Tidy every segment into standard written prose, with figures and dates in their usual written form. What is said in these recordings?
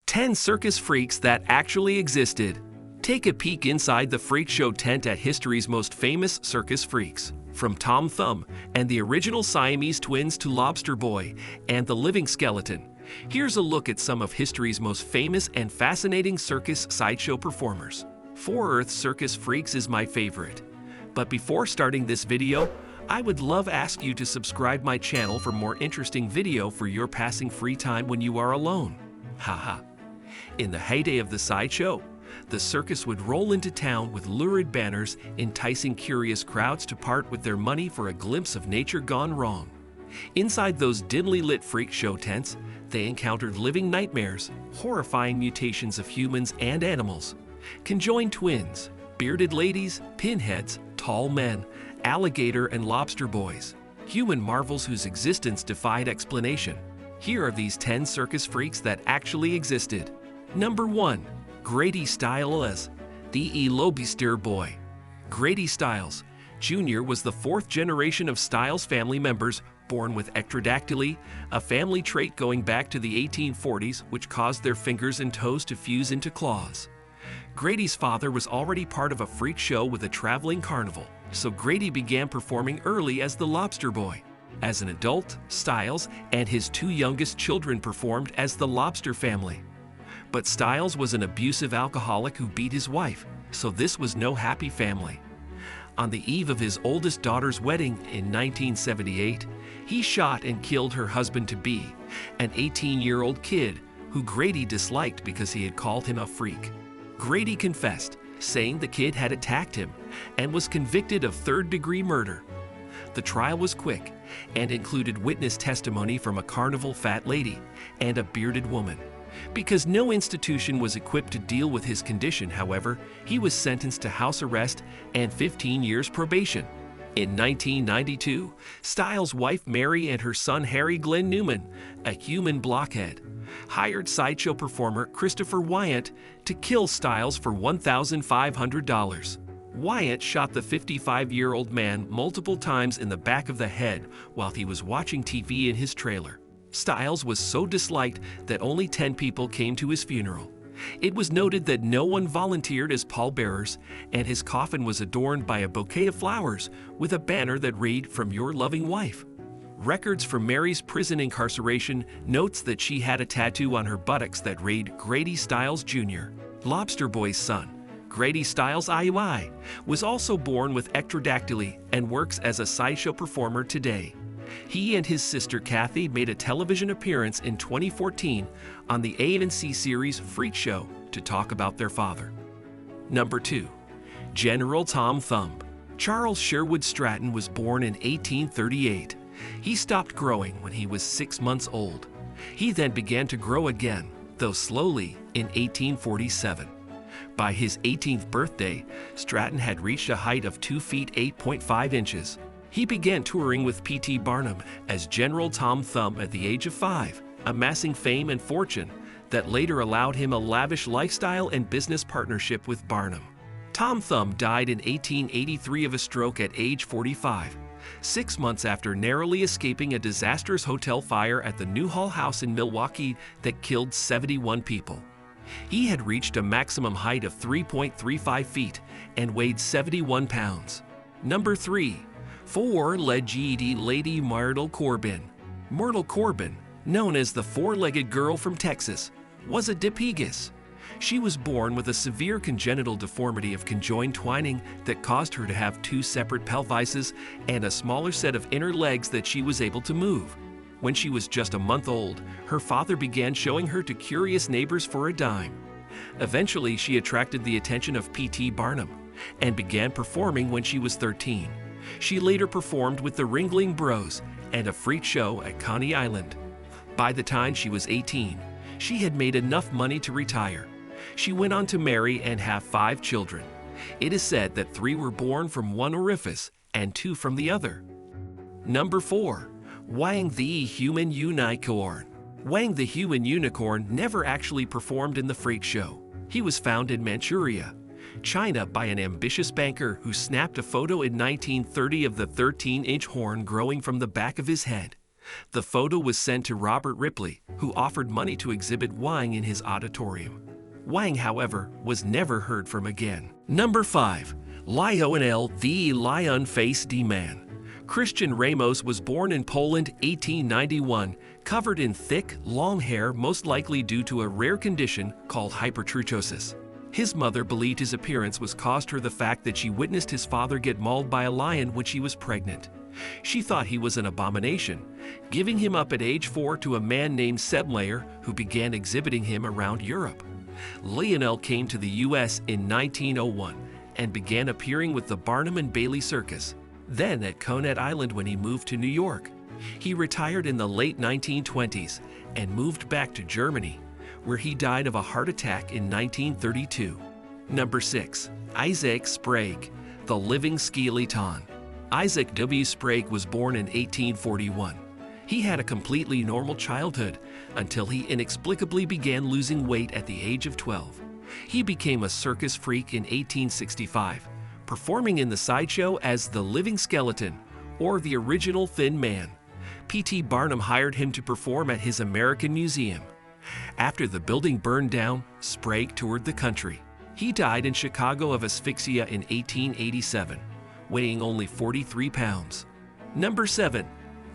10 circus freaks that actually existed. Take a peek inside the freak show tent at history's most famous circus freaks. From Tom Thumb and the original Siamese Twins to Lobster Boy and the Living Skeleton, here's a look at some of history's most famous and fascinating circus sideshow performers. 4 circus freaks is my favorite. But before starting this video, I would love ask you to subscribe my channel for more interesting video for your passing free time when you are alone. Haha. In the heyday of the sideshow, the circus would roll into town with lurid banners, enticing curious crowds to part with their money for a glimpse of nature gone wrong. Inside those dimly lit freak show tents, they encountered living nightmares, horrifying mutations of humans and animals, conjoined twins, bearded ladies, pinheads, tall men, alligator and lobster boys, human marvels whose existence defied explanation. Here are these 10 circus freaks that actually existed. Number 1. Grady Stiles, the Lobster Boy. Grady Stiles Jr. was the 4th generation of Stiles family members born with ectrodactyly, a family trait going back to the 1840s which caused their fingers and toes to fuse into claws. Grady's father was already part of a freak show with a traveling carnival, so Grady began performing early as the Lobster Boy. As an adult, Stiles and his 2 youngest children performed as the Lobster family. But Stiles was an abusive alcoholic who beat his wife, so this was no happy family. On the eve of his oldest daughter's wedding in 1978, he shot and killed her husband-to-be, an 18-year-old kid who Grady disliked because he had called him a freak. Grady confessed, saying the kid had attacked him, and was convicted of 3rd-degree murder. The trial was quick and included witness testimony from a carnival fat lady and a bearded woman. Because no institution was equipped to deal with his condition, however, he was sentenced to house arrest and 15 years probation. In 1992, Stiles' wife Mary and her son Harry Glenn Newman, a human blockhead, hired sideshow performer Christopher Wyant to kill Stiles for $1,500. Wyant shot the 55-year-old man multiple times in the back of the head while he was watching TV in his trailer. Stiles was so disliked that only 10 people came to his funeral. It was noted that no one volunteered as pallbearers, and his coffin was adorned by a bouquet of flowers with a banner that read, "From your loving wife." Records from Mary's prison incarceration notes that she had a tattoo on her buttocks that read, "Grady Stiles Jr." Lobster Boy's son, Grady Stiles IUI, was also born with ectrodactyly and works as a sideshow performer today. He and his sister Kathy made a television appearance in 2014 on the A&C series Freak Show to talk about their father. Number 2. General Tom Thumb. Charles Sherwood Stratton was born in 1838. He stopped growing when he was 6 months old. He then began to grow again, though slowly, in 1847. By his 18th birthday, Stratton had reached a height of 2 feet 8.5 inches. He began touring with P.T. Barnum as General Tom Thumb at the age of 5, amassing fame and fortune that later allowed him a lavish lifestyle and business partnership with Barnum. Tom Thumb died in 1883 of a stroke at age 45, 6 months after narrowly escaping a disastrous hotel fire at the Newhall House in Milwaukee that killed 71 people. He had reached a maximum height of 3.35 feet and weighed 71 pounds. Number 3. 4-legged Lady Myrtle Corbin. Myrtle Corbin, known as the 4-legged girl from Texas, was a dipegus. She was born with a severe congenital deformity of conjoined twining that caused her to have 2 separate pelvises and a smaller set of inner legs that she was able to move. When she was just a month old, her father began showing her to curious neighbors for a dime. Eventually, she attracted the attention of P.T. Barnum and began performing when she was 13. She later performed with the Ringling Bros and a freak show at Coney Island. By the time she was 18, she had made enough money to retire. She went on to marry and have 5 children. It is said that 3 were born from one orifice and 2 from the other. Number 4. Wang the Human Unicorn. Wang the Human Unicorn never actually performed in the freak show. He was found in Manchuria, China by an ambitious banker who snapped a photo in 1930 of the 13-inch horn growing from the back of his head. The photo was sent to Robert Ripley, who offered money to exhibit Wang in his auditorium. Wang, however, was never heard from again. Number 5. Lionel the Lion-Faced Man. Christian Ramos was born in Poland 1891, covered in thick, long hair, most likely due to a rare condition called hypertrichosis. His mother believed his appearance was caused her the fact that she witnessed his father get mauled by a lion when she was pregnant. She thought he was an abomination, giving him up at age 4 to a man named Sedlayer, who began exhibiting him around Europe. Lionel came to the U.S. in 1901 and began appearing with the Barnum and Bailey Circus, then at Coney Island when he moved to New York. He retired in the late 1920s and moved back to Germany, where he died of a heart attack in 1932. Number 6. Isaac Sprague, the Living Skeleton. Isaac W. Sprague was born in 1841. He had a completely normal childhood until he inexplicably began losing weight at the age of 12. He became a circus freak in 1865, performing in the sideshow as the Living Skeleton, or the original Thin Man. P.T. Barnum hired him to perform at his American Museum. After the building burned down, Sprague toured the country. He died in Chicago of asphyxia in 1887, weighing only 43 pounds. Number 7.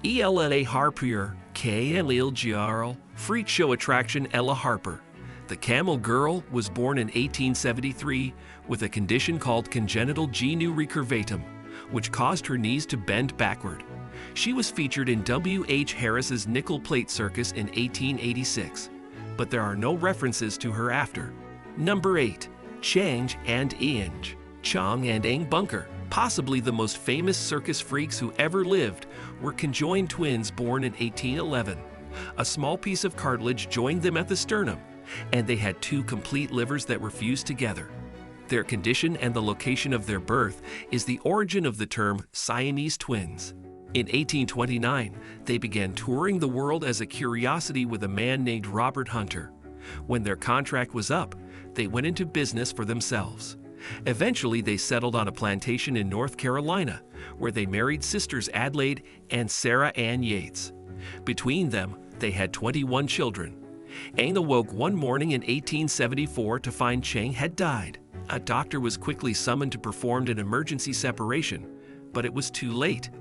Ella Harper, KLLGRL, freak show attraction Ella Harper. The Camel Girl was born in 1873 with a condition called congenital genu recurvatum, which caused her knees to bend backward. She was featured in W. H. Harris's Nickel Plate Circus in 1886, but there are no references to her after. Number 8. Chang and Inge. Chang and Eng Bunker, possibly the most famous circus freaks who ever lived, were conjoined twins born in 1811. A small piece of cartilage joined them at the sternum, and they had 2 complete livers that were fused together. Their condition and the location of their birth is the origin of the term Siamese Twins. In 1829, they began touring the world as a curiosity with a man named Robert Hunter. When their contract was up, they went into business for themselves. Eventually, they settled on a plantation in North Carolina, where they married sisters Adelaide and Sarah Ann Yates. Between them, they had 21 children. Eng awoke one morning in 1874 to find Chang had died. A doctor was quickly summoned to perform an emergency separation, but it was too late.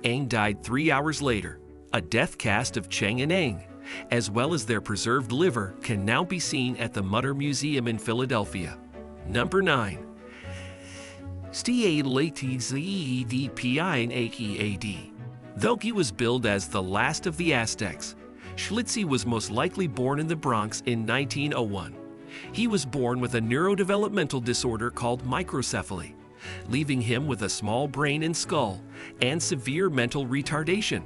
Eng died 3 hours later. A death cast of Chang and Eng, as well as their preserved liver, can now be seen at the Mutter Museum in Philadelphia. Number 9. Though he was billed as the last of the Aztecs, Schlitzie was most likely born in the Bronx in 1901. He was born with a neurodevelopmental disorder called microcephaly, leaving him with a small brain and skull and severe mental retardation.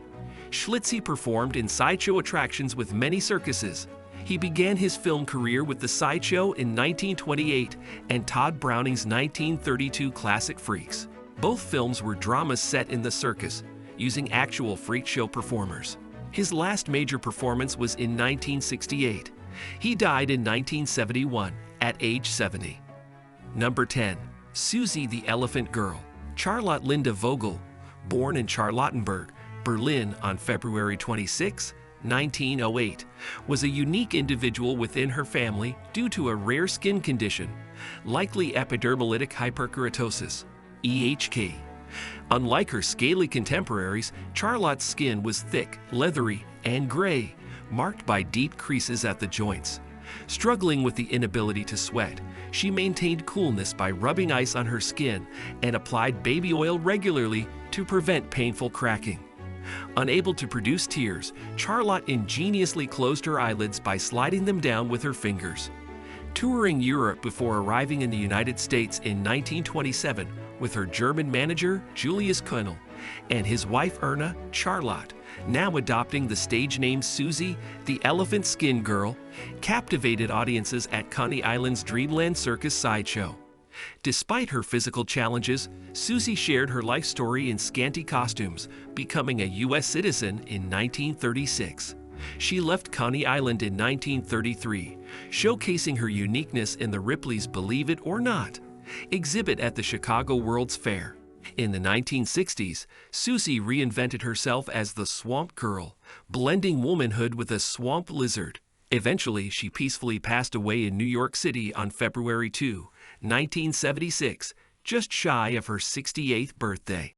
Schlitzie performed in sideshow attractions with many circuses. He began his film career with The Sideshow in 1928 and Todd Browning's 1932 classic Freaks. Both films were dramas set in the circus, using actual freak show performers. His last major performance was in 1968. He died in 1971 at age 70. Number 10. Susie the Elephant Girl. Charlotte Linda Vogel, born in Charlottenburg, Berlin on February 26, 1908, was a unique individual within her family due to a rare skin condition, likely epidermolytic hyperkeratosis, EHK. Unlike her scaly contemporaries, Charlotte's skin was thick, leathery, and gray, marked by deep creases at the joints. Struggling with the inability to sweat, she maintained coolness by rubbing ice on her skin and applied baby oil regularly to prevent painful cracking. Unable to produce tears, Charlotte ingeniously closed her eyelids by sliding them down with her fingers. Touring Europe before arriving in the United States in 1927 with her German manager Julius Kuhnel and his wife Erna, Charlotte, now adopting the stage name Susie, the Elephant Skin Girl, captivated audiences at Coney Island's Dreamland Circus sideshow. Despite her physical challenges, Susie shared her life story in scanty costumes, becoming a U.S. citizen in 1936. She left Coney Island in 1933, showcasing her uniqueness in the Ripley's Believe It or Not exhibit at the Chicago World's Fair. In the 1960s, Susie reinvented herself as the Swamp Girl blending womanhood with a swamp lizard. Eventually, she peacefully passed away in New York City on February 2, 1976, just shy of her 68th birthday.